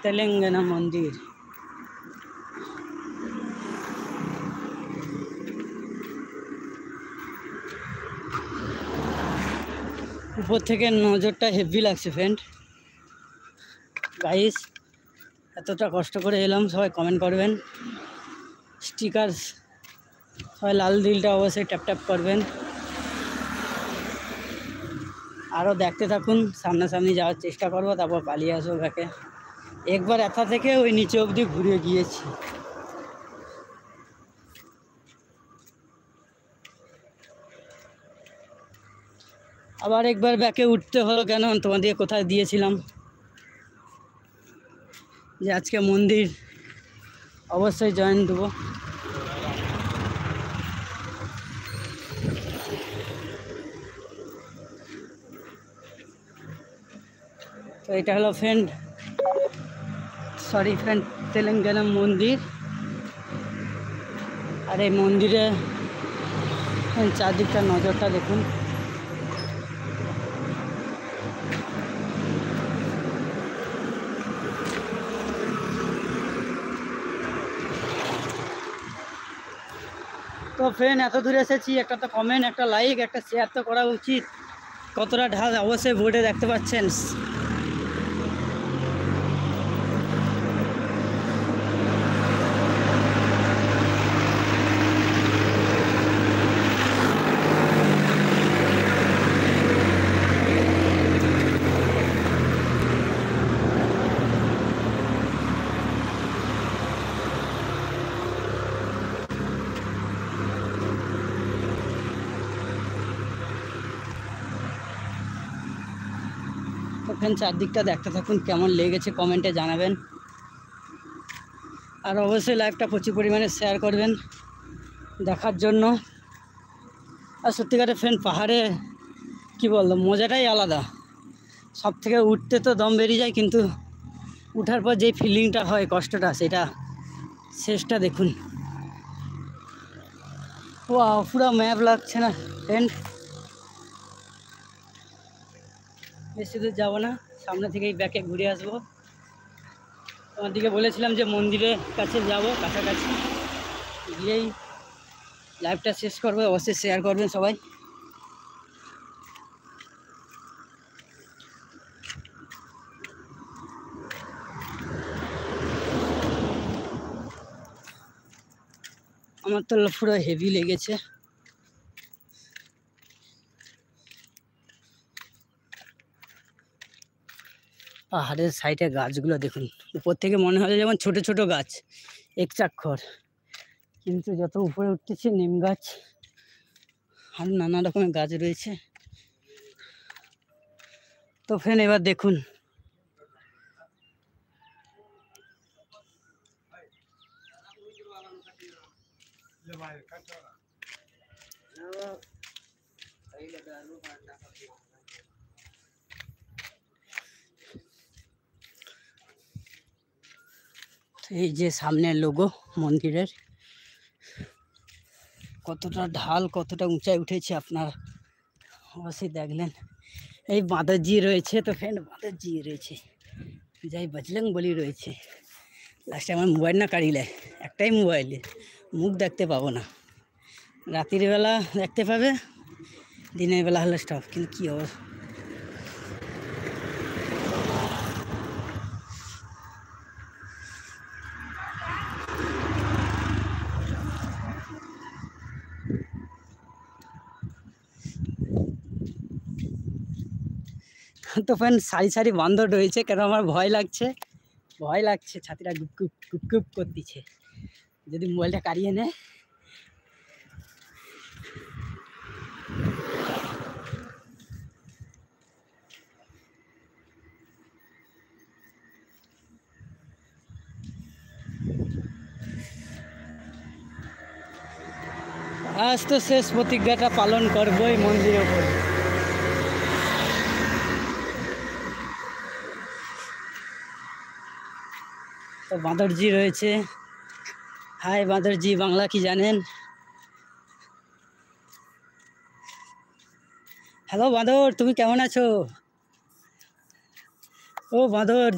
তেলেঙ্গানা মন্দির। উপর থেকে নজরটা হেভি লাগছে ফ্রেন্ড। গাইস, এতটা কষ্ট করে এলাম, সবাই কমেন্ট করবেন, স্টিকার সবাই লাল দিলটা অবশ্যই ট্যাপ ট্যাপ করবেন। আরও দেখতে থাকুন, সামনাসামনি যাওয়ার চেষ্টা করবো, তারপর পালিয়ে আসবো ব্যাকে। একবার এথা থেকে ওই নিচে অবধি ঘুরে গিয়েছি। আবার একবার ব্যাকে উঠতে হলো কেন, তোমাদের কোথায় দিয়েছিলাম যে আজকে মন্দির অবশ্যই জয়েন দেবো। তো এটা হলো ফ্রেন্ড তেলেঙ্গানা মন্দির। আর এই মন্দিরে চারদিকটা নজরটা দেখুন। তো ফ্রেন্ড, এত দূরে এসেছি, একটা তো কমেন্ট, একটা লাইক, একটা শেয়ার তো করা উচিত। কতটা ঢাল অবশ্যই বোর্ডে দেখতে পাচ্ছেন। তো ফ্রেন্ড, চারদিকটা দেখতে থাকুন, কেমন লেগেছে কমেন্টে জানাবেন। আর অবশ্যই লাইভটা প্রচুর পরিমাণে শেয়ার করবেন দেখার জন্য। আর সত্যিকারের ফ্রেন্ড, পাহাড়ে কি বলতো, মজাটাই আলাদা। সব থেকে উঠতে তো দম বেরিয়ে যায়, কিন্তু উঠার পর যেই ফিলিংটা হয়, কষ্টটা, সেটা শেষটা দেখুন। ও পুরো ম্যাপ লাগছে না ফ্রেন্ড। বেশি দূর যাবো না, সামনে থেকেই ব্যাকে ঘুরে আসবো। তোমাদেরকে বলেছিলাম যে মন্দিরের কাছে যাব, কাছাকাছি গিয়েই লাইভটা শেষ করবো। অবশ্যই শেয়ার করবেন সবাই। আমার তো পুরো হেভি লেগেছে। পাহাড়ের সাইডে গাছগুলো দেখুন, উপর থেকে মনে হয় যেমন ছোট ছোট গাছ, একচাক্ষর, কিন্তু যত উপরে উঠতেছে নিম গাছ আর নানা রকমের গাছ রয়েছে। তো ফ্রেন্ড, এবার দেখুন এই যে সামনের লোগো মন্দিরের, কতটা ঢাল, কতটা উঁচায় উঠেছে আপনার অবশ্যই দেখলেন। এই বাঁদরজি রয়েছে, তো ফ্রেন্ড বাঁদরজি রয়েছে, যাই বজরং বলি রয়েছে। লাস্টে আমার মোবাইল না কাড়িলে, একটাই মোবাইলে মুখ দেখতে পাবো না। রাতের বেলা দেখতে পাবে, দিনের বেলা হলে স্টপ। কিন্তু কী অবস্থা, তো ফ্রেন্ড সারি সারি বান্দর রয়েছে, কেন আমার ভয় লাগছে, ছাতিটা গুপ গুপ করতেছে, যদি মোবাইলটা কাড়িয়ে নেয়। আজ তো শেষ প্রতিজ্ঞাটা পালন করবোই মন্দিরের উপর। তো বাঁদরজি রয়েছে। হাই বাঁদরজি, বাংলা কি জানেন? হ্যালো বাঁদর, তুমি কেমন আছো? ও বাঁদর।